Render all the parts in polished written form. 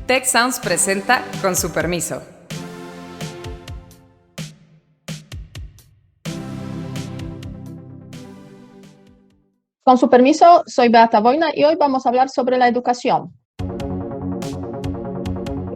Tech Sounds presenta Con su permiso. Con su permiso, soy Beata Boina y hoy vamos a hablar sobre la educación.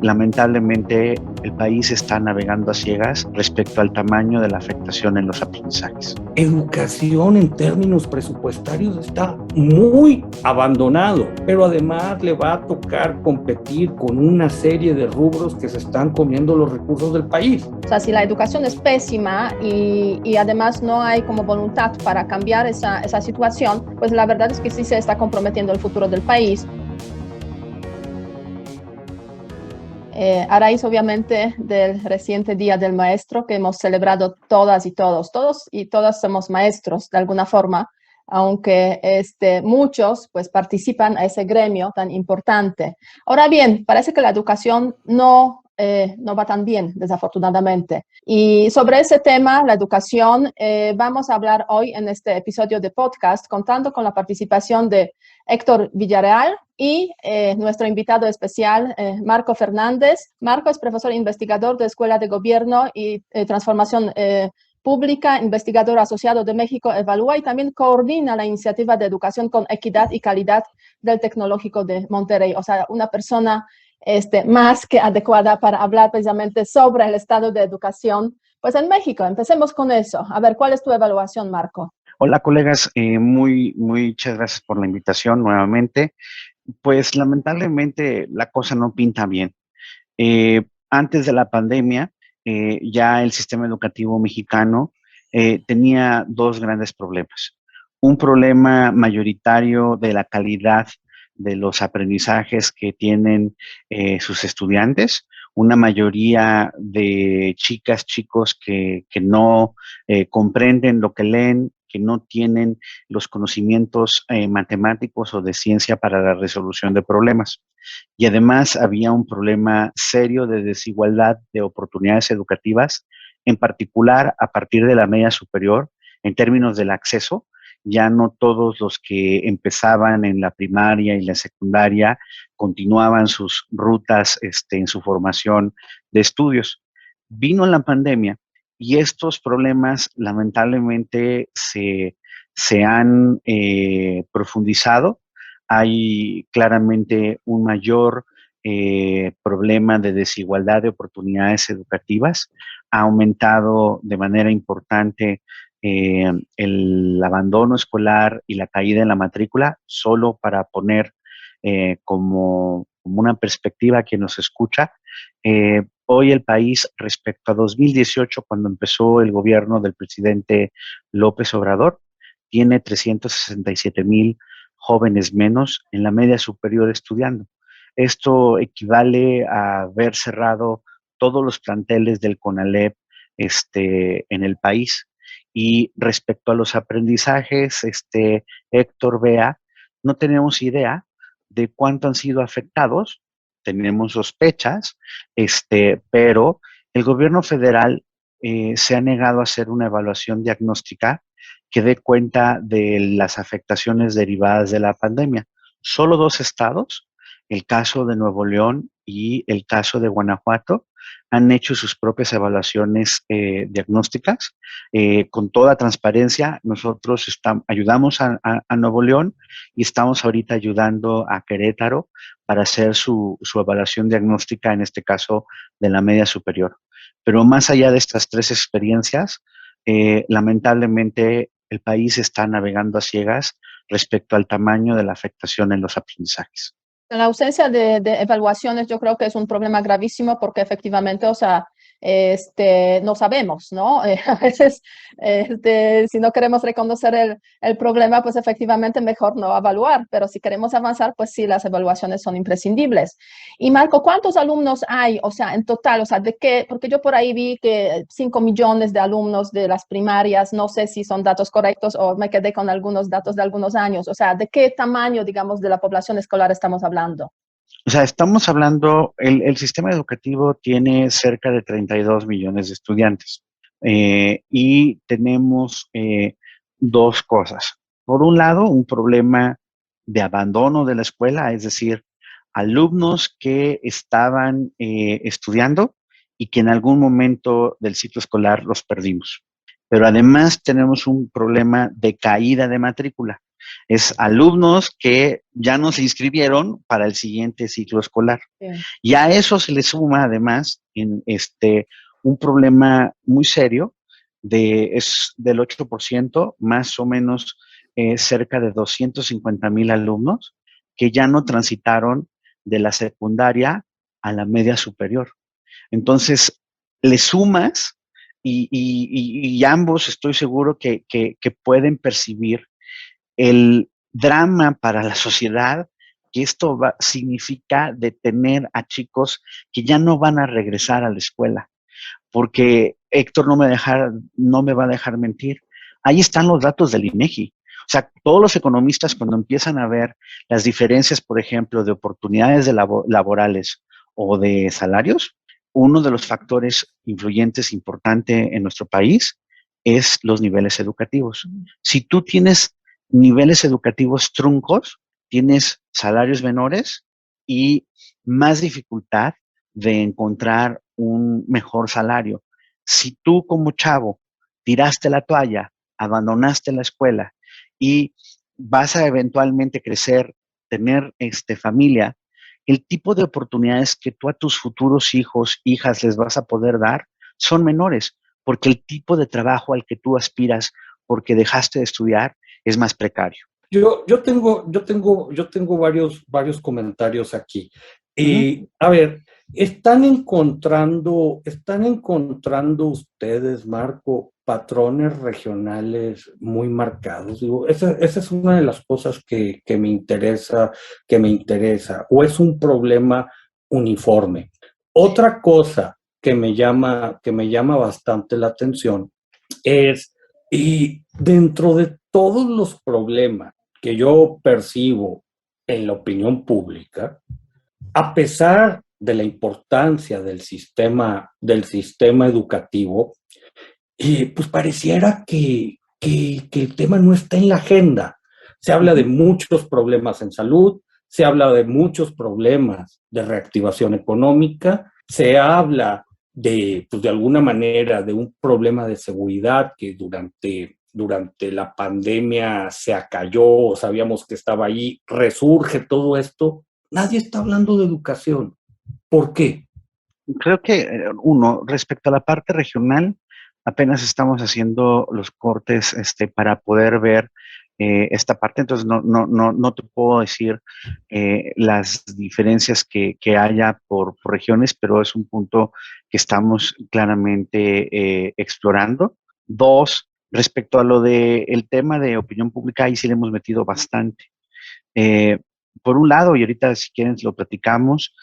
Lamentablemente, el país está navegando a ciegas respecto al tamaño de la afectación en los aprendizajes. Educación en términos presupuestarios está muy abandonado, pero además le va a tocar competir con una serie de rubros que se están comiendo los recursos del país. O sea, si la educación es pésima y además no hay como voluntad para cambiar esa situación, pues la verdad es que sí se está comprometiendo el futuro del país. A raíz obviamente del reciente Día del Maestro que hemos celebrado todas y todos y todas somos maestros de alguna forma, aunque muchos pues participan a ese gremio tan importante. Ahora bien, parece que la educación no va tan bien, desafortunadamente. Y sobre ese tema, la educación, vamos a hablar hoy en este episodio de podcast, contando con la participación de Héctor Villarreal y nuestro invitado especial, Marco Fernández. Marco es profesor e investigador de Escuela de Gobierno y Transformación Pública, investigador asociado de México Evalúa y también coordina la iniciativa de educación con equidad y calidad del Tecnológico de Monterrey. O sea, una persona más que adecuada para hablar precisamente sobre el estado de educación pues en México. Empecemos con eso. A ver, ¿cuál es tu evaluación, Marco? Hola, colegas, muchas gracias por la invitación nuevamente. Pues lamentablemente la cosa no pinta bien. Antes de la pandemia, ya el sistema educativo mexicano tenía dos grandes problemas. Un problema mayoritario de la calidad de los aprendizajes que tienen sus estudiantes, una mayoría de chicas, chicos que no comprenden lo que leen, que no tienen los conocimientos matemáticos o de ciencia para la resolución de problemas. Y además había un problema serio de desigualdad de oportunidades educativas, en particular a partir de la media superior, en términos del acceso. Ya no todos los que empezaban en la primaria y la secundaria continuaban sus rutas en su formación de estudios. Vino la pandemia y estos problemas lamentablemente se han profundizado. Hay claramente un mayor problema de desigualdad de oportunidades educativas. Ha aumentado de manera importante el abandono escolar y la caída en la matrícula, solo para poner como una perspectiva a quien nos escucha. Hoy el país, respecto a 2018, cuando empezó el gobierno del presidente López Obrador, tiene 367,000 jóvenes menos en la media superior estudiando. Esto equivale a haber cerrado todos los planteles del CONALEP en el país. Y respecto a los aprendizajes, Héctor, Bea, no tenemos idea de cuánto han sido afectados, tenemos sospechas, pero el gobierno federal se ha negado a hacer una evaluación diagnóstica que dé cuenta de las afectaciones derivadas de la pandemia. Solo dos estados, el caso de Nuevo León y el caso de Guanajuato, han hecho sus propias evaluaciones diagnósticas. Con toda transparencia, nosotros ayudamos a Nuevo León y estamos ahorita ayudando a Querétaro para hacer su evaluación diagnóstica, en este caso de la media superior. Pero más allá de estas tres experiencias, lamentablemente el país está navegando a ciegas respecto al tamaño de la afectación en los aprendizajes. La ausencia de evaluaciones yo creo que es un problema gravísimo porque efectivamente, o sea, no sabemos, ¿no? A veces, si no queremos reconocer el problema, pues efectivamente mejor no evaluar, pero si queremos avanzar, pues sí, las evaluaciones son imprescindibles. Y Marco, ¿cuántos alumnos hay? O sea, en total, o sea, ¿de qué? Porque yo por ahí vi que 5 millones de alumnos de las primarias, no sé si son datos correctos o me quedé con algunos datos de algunos años, o sea, ¿de qué tamaño, digamos, de la población escolar estamos hablando? O sea, estamos hablando, el sistema educativo tiene cerca de 32 millones de estudiantes y tenemos dos cosas. Por un lado, un problema de abandono de la escuela, es decir, alumnos que estaban estudiando y que en algún momento del ciclo escolar los perdimos. Pero además tenemos un problema de caída de matrícula. Es alumnos que ya no se inscribieron para el siguiente ciclo escolar. Sí. Y a eso se le suma además un problema muy serio es del 8%, más o menos cerca de 250,000 alumnos que ya no transitaron de la secundaria a la media superior. Entonces, le sumas y ambos estoy seguro que pueden percibir el drama para la sociedad que esto significa detener a chicos que ya no van a regresar a la escuela. Porque Héctor no me va a dejar mentir. Ahí están los datos del INEGI. O sea, todos los economistas cuando empiezan a ver las diferencias, por ejemplo, de oportunidades laborales o de salarios, uno de los factores influyentes importante en nuestro país es los niveles educativos. Si tú tienes niveles educativos truncos, tienes salarios menores y más dificultad de encontrar un mejor salario. Si tú como chavo tiraste la toalla, abandonaste la escuela y vas a eventualmente crecer, tener familia, el tipo de oportunidades que tú a tus futuros hijos, hijas les vas a poder dar son menores, porque el tipo de trabajo al que tú aspiras porque dejaste de estudiar es más precario. Yo tengo varios comentarios aquí. A ver, ¿están encontrando ustedes, Marco, patrones regionales muy marcados? Digo, esa es una de las cosas que me interesa, o es un problema uniforme. Otra cosa que me llama bastante la atención es, y dentro de todos los problemas que yo percibo en la opinión pública, a pesar de la importancia del sistema educativo, pues pareciera que el tema no está en la agenda. Se habla de muchos problemas en salud, se habla de muchos problemas de reactivación económica, se habla pues de alguna manera, de un problema de seguridad que durante la pandemia se acalló, sabíamos que estaba ahí, resurge todo esto. Nadie está hablando de educación. ¿Por qué? Creo que, respecto a la parte regional, apenas estamos haciendo los cortes para poder ver esta parte, entonces no te puedo decir las diferencias que haya por regiones, pero es un punto que estamos claramente explorando. Dos, respecto a lo del tema de opinión pública, ahí sí le hemos metido bastante. Por un lado, y ahorita si quieren lo platicamos,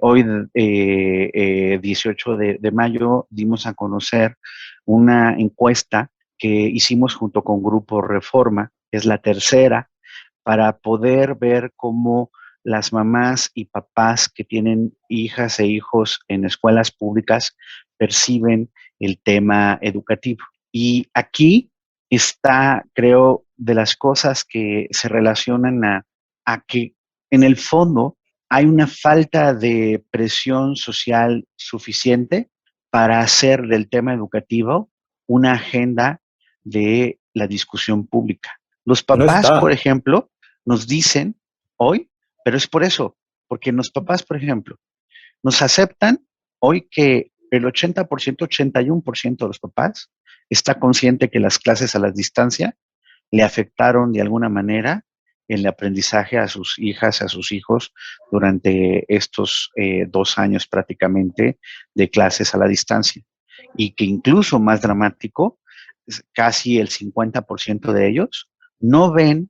hoy 18 de mayo dimos a conocer una encuesta que hicimos junto con Grupo Reforma, es la tercera, para poder ver cómo las mamás y papás que tienen hijas e hijos en escuelas públicas perciben el tema educativo. Y aquí está, creo, de las cosas que se relacionan a que en el fondo hay una falta de presión social suficiente para hacer del tema educativo una agenda de la discusión pública. Los papás, por ejemplo, nos dicen hoy, pero es por eso, porque los papás, por ejemplo, nos aceptan hoy que el 80%, 81% de los papás está consciente que las clases a la distancia le afectaron de alguna manera el aprendizaje a sus hijas, a sus hijos durante estos 2 años prácticamente de clases a la distancia. Y que incluso más dramático, casi el 50% de ellos no ven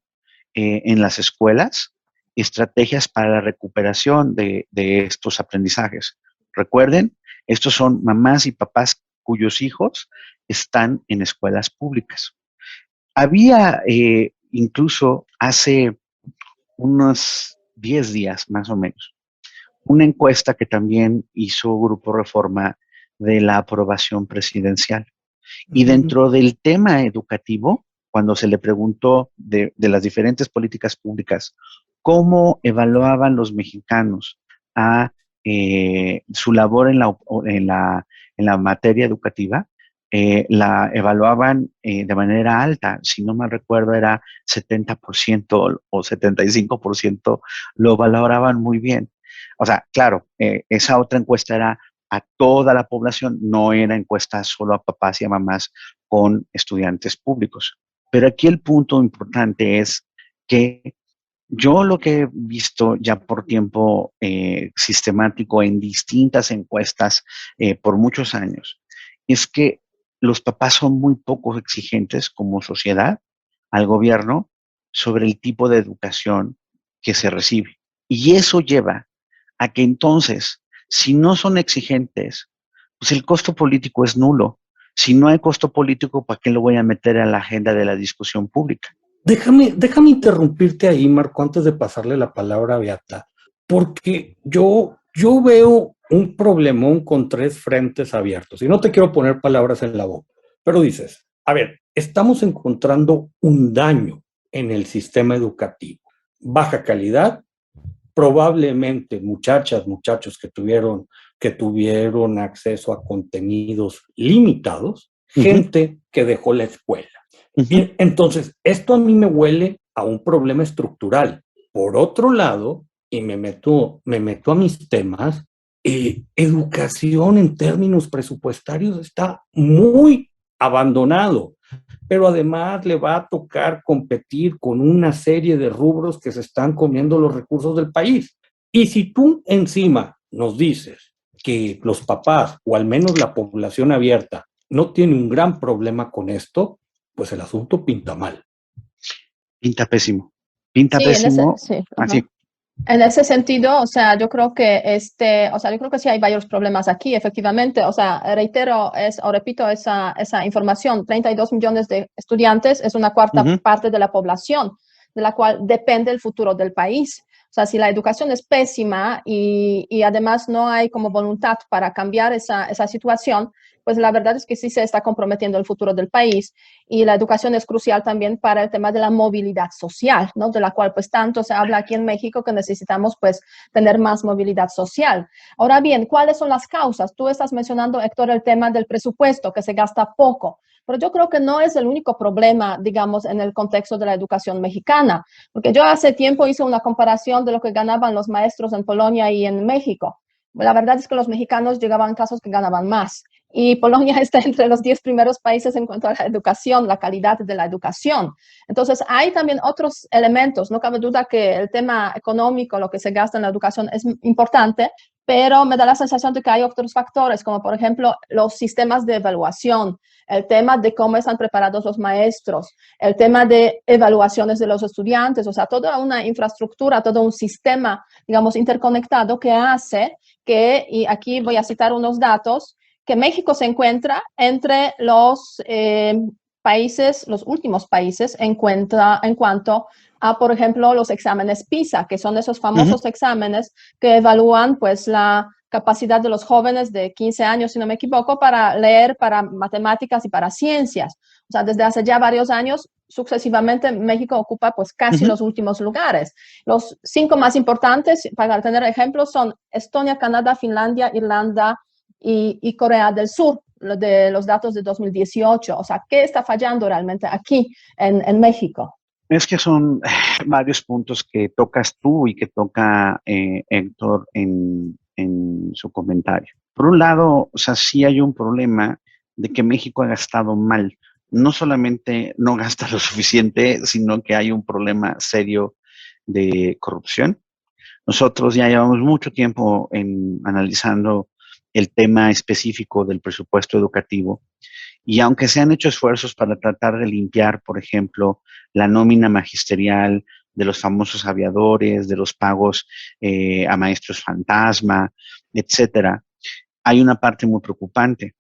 en las escuelas estrategias para la recuperación de estos aprendizajes. Recuerden, estos son mamás y papás cuyos hijos están en escuelas públicas. Había incluso hace unos 10 días más o menos una encuesta que también hizo Grupo Reforma de la aprobación presidencial. Y dentro del tema educativo, cuando se le preguntó de las diferentes políticas públicas, cómo evaluaban los mexicanos a su labor en la materia educativa, la evaluaban de manera alta. Si no mal recuerdo, era 70% o 75%, lo valoraban muy bien. O sea, claro, esa otra encuesta era a toda la población, no era encuesta solo a papás y a mamás con estudiantes públicos. Pero aquí el punto importante es que yo lo que he visto ya por tiempo sistemático en distintas encuestas por muchos años es que los papás son muy poco exigentes como sociedad al gobierno sobre el tipo de educación que se recibe. Y eso lleva a que entonces, si no son exigentes, pues el costo político es nulo. Si no hay costo político, ¿para qué lo voy a meter a la agenda de la discusión pública? Déjame interrumpirte ahí, Marco, antes de pasarle la palabra a Beata, porque yo veo un problemón con tres frentes abiertos, y no te quiero poner palabras en la boca, pero dices, a ver, estamos encontrando un daño en el sistema educativo, baja calidad, probablemente muchachos que tuvieron acceso a contenidos limitados, gente que dejó la escuela. Bien, entonces, esto a mí me huele a un problema estructural. Por otro lado, y me meto a mis temas, educación en términos presupuestarios está muy abandonado, pero además le va a tocar competir con una serie de rubros que se están comiendo los recursos del país. Y si tú encima nos dices que los papás, o al menos la población abierta, no tiene un gran problema con esto, pues el asunto pinta mal. Pinta pésimo. Pinta Sí, pésimo. sí, Así. En ese sentido, o sea, yo creo que yo creo que sí hay varios problemas aquí, efectivamente. O sea, reitero o repito esa información: 32 millones de estudiantes es una cuarta parte de la población, de la cual depende el futuro del país. O sea, si la educación es pésima y además no hay como voluntad para cambiar esa situación, pues la verdad es que sí se está comprometiendo el futuro del país. Y la educación es crucial también para el tema de la movilidad social, ¿no? De la cual pues tanto se habla aquí en México, que necesitamos pues tener más movilidad social. Ahora bien, ¿cuáles son las causas? Tú estás mencionando, Héctor, el tema del presupuesto, que se gasta poco, pero yo creo que no es el único problema, digamos, en el contexto de la educación mexicana, porque yo hace tiempo hice una comparación de lo que ganaban los maestros en Polonia y en México. La verdad es que los mexicanos llegaban a casos que ganaban más. Y Polonia está entre los 10 primeros países en cuanto a la educación, la calidad de la educación. Entonces, hay también otros elementos. No cabe duda que el tema económico, lo que se gasta en la educación, es importante, pero me da la sensación de que hay otros factores, como por ejemplo los sistemas de evaluación, el tema de cómo están preparados los maestros, el tema de evaluaciones de los estudiantes, o sea, toda una infraestructura, todo un sistema, digamos, interconectado que hace que, y aquí voy a citar unos datos, que México se encuentra entre los países, los últimos países en cuanto a, por ejemplo, los exámenes PISA, que son esos famosos exámenes que evalúan pues la capacidad de los jóvenes de 15 años, si no me equivoco, para leer, para matemáticas y para ciencias. O sea, desde hace ya varios años, sucesivamente, México ocupa pues casi los últimos lugares. Los 5 más importantes, para tener ejemplos, son Estonia, Canadá, Finlandia, Irlanda y Corea del Sur, de los datos de 2018. O sea, ¿qué está fallando realmente aquí en México? Es que son varios puntos que tocas tú y que toca Héctor en su comentario. Por un lado, o sea, sí hay un problema de que México ha gastado mal. No solamente no gasta lo suficiente, sino que hay un problema serio de corrupción. Nosotros ya llevamos mucho tiempo analizando el tema específico del presupuesto educativo. Y aunque se han hecho esfuerzos para tratar de limpiar, por ejemplo, la nómina magisterial de los famosos aviadores, de los pagos a maestros fantasma, etcétera, hay una parte muy preocupante.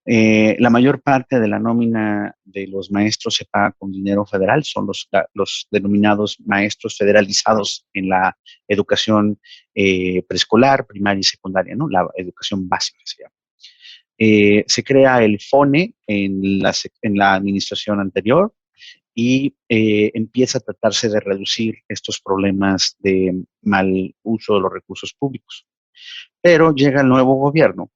La mayor parte de la nómina de los maestros se paga con dinero federal, son los denominados maestros federalizados en la educación preescolar, primaria y secundaria, ¿no? La educación básica se llama. Se crea el FONE en la administración anterior y empieza a tratarse de reducir estos problemas de mal uso de los recursos públicos. Pero llega el nuevo gobierno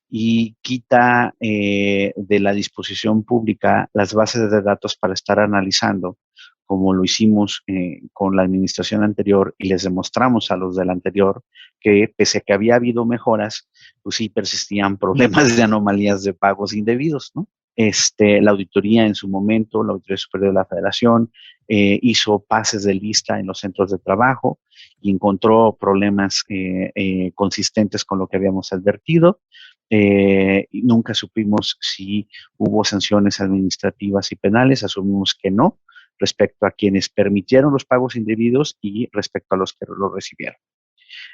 y quita de la disposición pública las bases de datos para estar analizando, como lo hicimos con la administración anterior y les demostramos a los de la anterior que pese a que había habido mejoras, pues sí persistían problemas de anomalías de pagos indebidos, ¿no? La auditoría en su momento, la Auditoría Superior de la Federación, hizo pases de lista en los centros de trabajo y encontró problemas consistentes con lo que habíamos advertido. Y nunca supimos si hubo sanciones administrativas y penales, asumimos que no, respecto a quienes permitieron los pagos indebidos y respecto a los que los recibieron.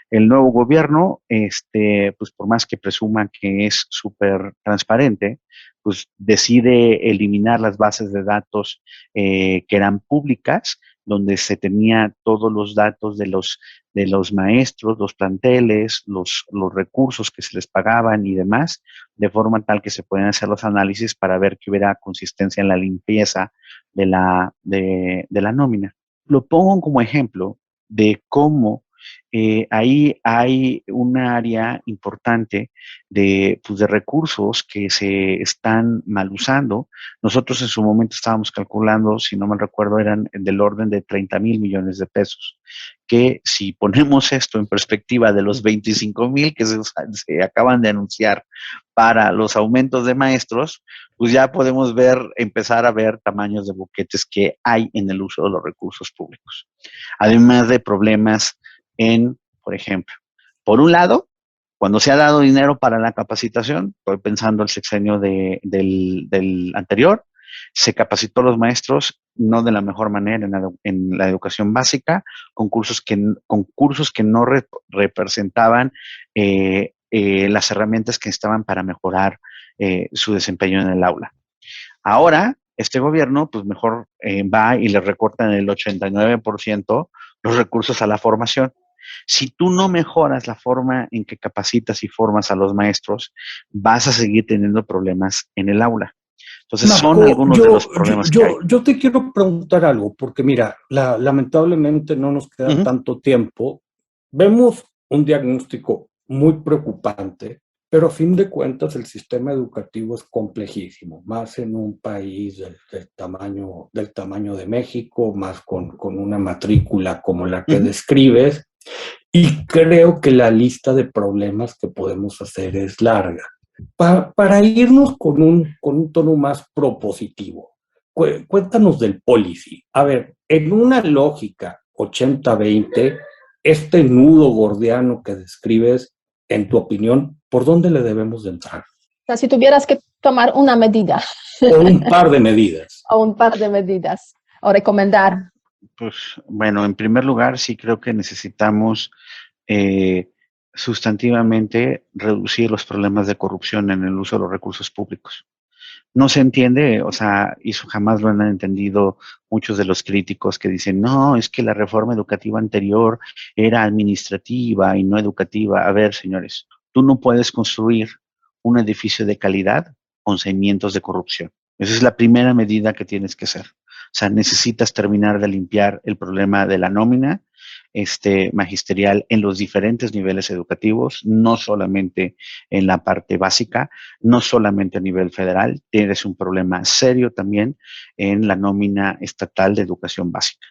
El nuevo gobierno, pues por más que presuma que es súper transparente, pues decide eliminar las bases de datos que eran públicas, donde se tenía todos los datos de los maestros, los planteles, los recursos que se les pagaban y demás, de forma tal que se pueden hacer los análisis para ver que hubiera consistencia en la limpieza de la nómina. Lo pongo como ejemplo de cómo ahí hay un área importante pues de recursos que se están mal usando. Nosotros en su momento estábamos calculando, si no mal recuerdo, eran del orden de 30,000 millones de pesos, que si ponemos esto en perspectiva de los 25,000 que se acaban de anunciar para los aumentos de maestros, pues ya podemos empezar a ver tamaños de boquetes que hay en el uso de los recursos públicos. Además de problemas por ejemplo, por un lado, cuando se ha dado dinero para la capacitación, estoy pensando el sexenio del anterior, se capacitó a los maestros no de la mejor manera en la educación básica, con cursos que no representaban las herramientas que estaban para mejorar su desempeño en el aula. Ahora, este gobierno, pues mejor va y le recorta en el 89% los recursos a la formación. Si tú no mejoras la forma en que capacitas y formas a los maestros, vas a seguir teniendo problemas en el aula. Entonces, Marco, son algunos de los problemas que hay. Yo te quiero preguntar algo, porque mira, lamentablemente no nos queda tanto tiempo. Vemos un diagnóstico muy preocupante, pero a fin de cuentas el sistema educativo es complejísimo, más en un país del tamaño de México, más con una matrícula como la que describes. Y creo que la lista de problemas que podemos hacer es larga. Para irnos con un tono más propositivo, cuéntanos del policy. A ver, en una lógica 80-20, este nudo gordiano que describes, en tu opinión, ¿por dónde le debemos de entrar? O sea, si tuvieras que tomar una medida. O un par de medidas. O un par de medidas. O recomendar. Pues bueno, en primer lugar, sí creo que necesitamos sustantivamente reducir los problemas de corrupción en el uso de los recursos públicos. No se entiende, o sea, y eso jamás lo han entendido muchos de los críticos que dicen, no, es que la reforma educativa anterior era administrativa y no educativa. A ver, señores, tú no puedes construir un edificio de calidad con cimientos de corrupción. Esa es la primera medida que tienes que hacer. O sea, necesitas terminar de limpiar el problema de la nómina magisterial en los diferentes niveles educativos, no solamente en la parte básica, no solamente a nivel federal, tienes un problema serio también en la nómina estatal de educación básica.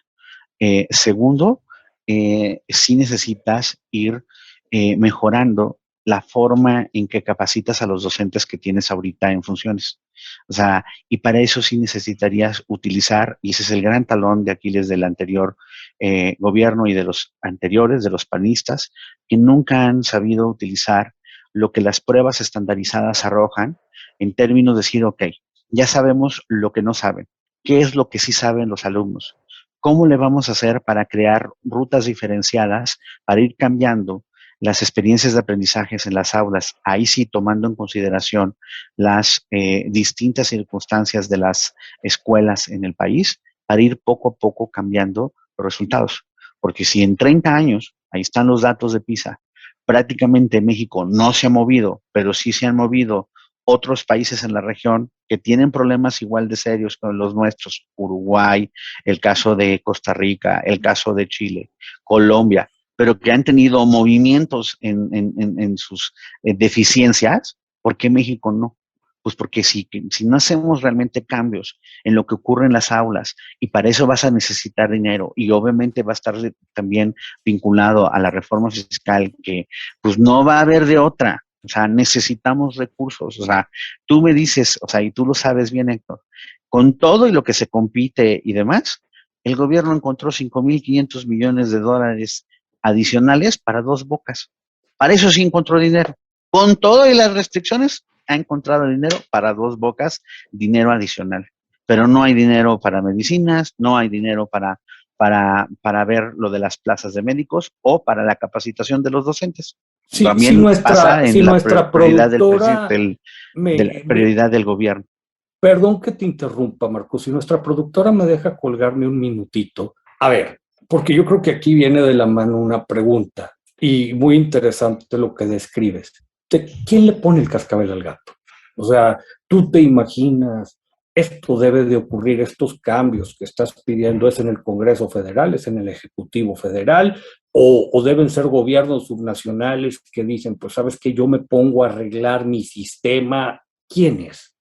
Segundo, sí necesitas ir mejorando la forma en que capacitas a los docentes que tienes ahorita en funciones. O sea, y para eso sí necesitarías utilizar, y ese es el gran talón de Aquiles del anterior gobierno y de los anteriores, de los panistas, que nunca han sabido utilizar lo que las pruebas estandarizadas arrojan en términos de decir, ok, ya sabemos lo que no saben, qué es lo que sí saben los alumnos, cómo le vamos a hacer para crear rutas diferenciadas, para ir cambiando las experiencias de aprendizajes en las aulas, ahí sí tomando en consideración las distintas circunstancias de las escuelas en el país, para ir poco a poco cambiando los resultados. Porque si en 30 años, ahí están los datos de PISA, prácticamente México no se ha movido, pero sí se han movido otros países en la región que tienen problemas igual de serios con los nuestros, Uruguay, el caso de Costa Rica, el caso de Chile, Colombia, pero que han tenido movimientos en sus deficiencias, ¿por qué México no? Pues porque si no hacemos realmente cambios en lo que ocurre en las aulas, y para eso vas a necesitar dinero, y obviamente va a estar también vinculado a la reforma fiscal, que pues no va a haber de otra. O sea, necesitamos recursos. O sea, tú me dices, o sea, y tú lo sabes bien, Héctor, con todo y lo que se compite y demás, el gobierno encontró 5.500 millones de dólares adicionales para Dos Bocas. Para eso sí encontró dinero. Con todo y las restricciones, ha encontrado dinero para Dos Bocas, dinero adicional. Pero no hay dinero para medicinas, no hay dinero para ver lo de las plazas de médicos o para la capacitación de los docentes. También pasa en la prioridad del presidente, de la prioridad del gobierno. Perdón que te interrumpa, Marcos, si nuestra productora me deja colgarme un minutito. A ver, porque yo creo que aquí viene de la mano una pregunta y muy interesante lo que describes. ¿Quién le pone el cascabel al gato? O sea, tú te imaginas, esto debe de ocurrir, estos cambios que estás pidiendo, ¿es en el Congreso Federal, es en el Ejecutivo Federal, o deben ser gobiernos subnacionales que dicen, pues sabes que yo me pongo a arreglar mi sistema? ¿Quién es?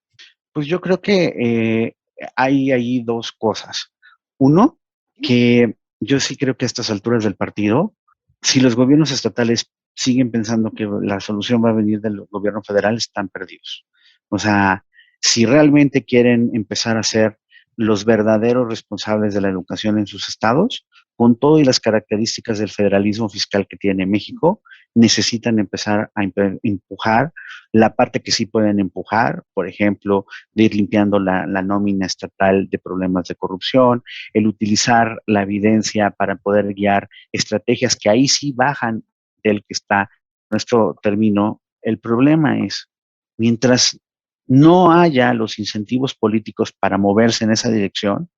Pues yo creo que hay ahí dos cosas. Uno, que yo sí creo que a estas alturas del partido, si los gobiernos estatales siguen pensando que la solución va a venir del gobierno federal, están perdidos. O sea, si realmente quieren empezar a ser los verdaderos responsables de la educación en sus estados, con todas las características del federalismo fiscal que tiene México, necesitan empezar a empujar la parte que sí pueden empujar, por ejemplo, de ir limpiando la nómina estatal de problemas de corrupción, el utilizar la evidencia para poder guiar estrategias que ahí sí bajan del que está nuestro término. El problema es, mientras no haya los incentivos políticos para moverse en esa dirección,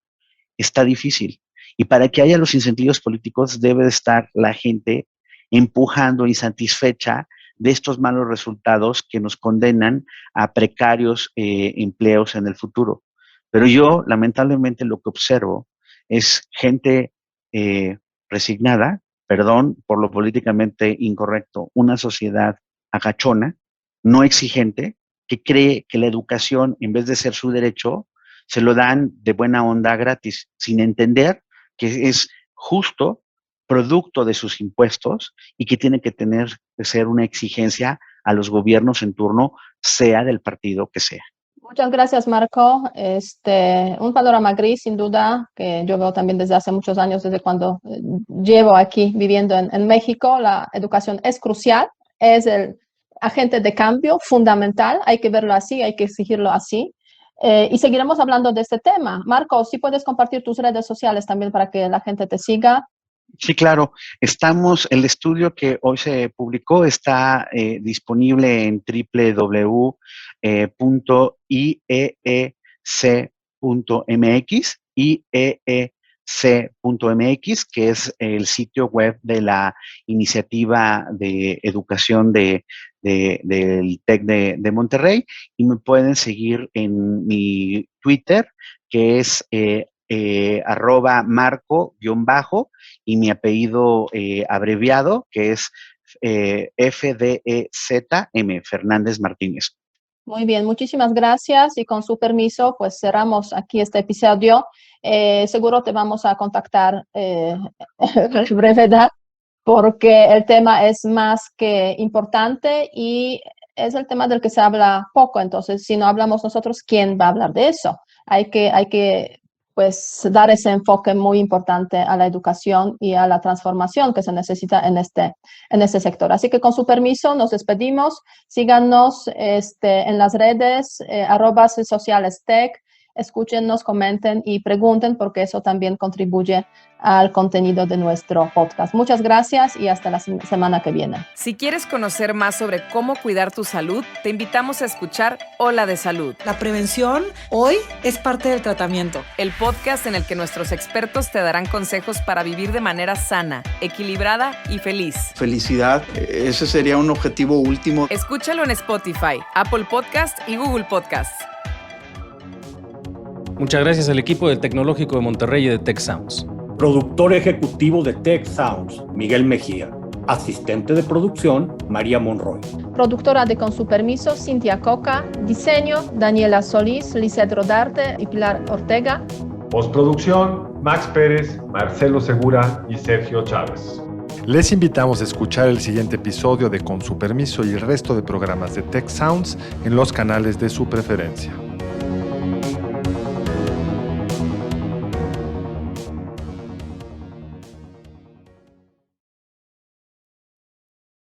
está difícil. Y para que haya los incentivos políticos debe estar la gente empujando insatisfecha de estos malos resultados que nos condenan a precarios empleos en el futuro. Pero yo, lamentablemente, lo que observo es gente resignada, perdón por lo políticamente incorrecto, una sociedad agachona, no exigente, que cree que la educación, en vez de ser su derecho, se lo dan de buena onda gratis, sin entender que es justo producto de sus impuestos y que tiene que ser una exigencia a los gobiernos en turno, sea del partido que sea. Muchas gracias, Marco. Un panorama gris, sin duda, que yo veo también desde hace muchos años, desde cuando llevo aquí viviendo en México. La educación es crucial, es el agente de cambio fundamental, hay que verlo así, hay que exigirlo así. Y seguiremos hablando de este tema. Marco, si puedes compartir tus redes sociales también para que la gente te siga. Sí, claro. El estudio que hoy se publicó está disponible en www.ieec.mx, IEEC.mx, que es el sitio web de la iniciativa de educación del TEC de Monterrey, y me pueden seguir en mi Twitter, que es @marco_ y mi apellido abreviado, que es FDEZM, Fernández Martínez. Muy bien, muchísimas gracias y con su permiso, pues cerramos aquí este episodio. Seguro te vamos a contactar en brevedad porque el tema es más que importante y es el tema del que se habla poco. Entonces, si no hablamos nosotros, ¿quién va a hablar de eso? Hay que pues dar ese enfoque muy importante a la educación y a la transformación que se necesita en este sector. Así que con su permiso nos despedimos. Síganos en las redes @socialestech, escúchennos, comenten y pregunten, porque eso también contribuye al contenido de nuestro podcast. Muchas gracias y hasta la semana que viene. Si quieres conocer más sobre cómo cuidar tu salud, te invitamos a escuchar Hola de Salud. La prevención hoy es parte del tratamiento. El podcast en el que nuestros expertos te darán consejos para vivir de manera sana, equilibrada y feliz. Felicidad, ese sería un objetivo último. Escúchalo en Spotify, Apple Podcast y Google Podcast. Muchas gracias al equipo del Tecnológico de Monterrey y de Tech Sounds. Productor ejecutivo de Tech Sounds, Miguel Mejía. Asistente de producción, María Monroy. Productora de Con Su Permiso, Cintia Coca. Diseño, Daniela Solís, Lisette Rodarte y Pilar Ortega. Postproducción, Max Pérez, Marcelo Segura y Sergio Chávez. Les invitamos a escuchar el siguiente episodio de Con Su Permiso y el resto de programas de Tech Sounds en los canales de su preferencia.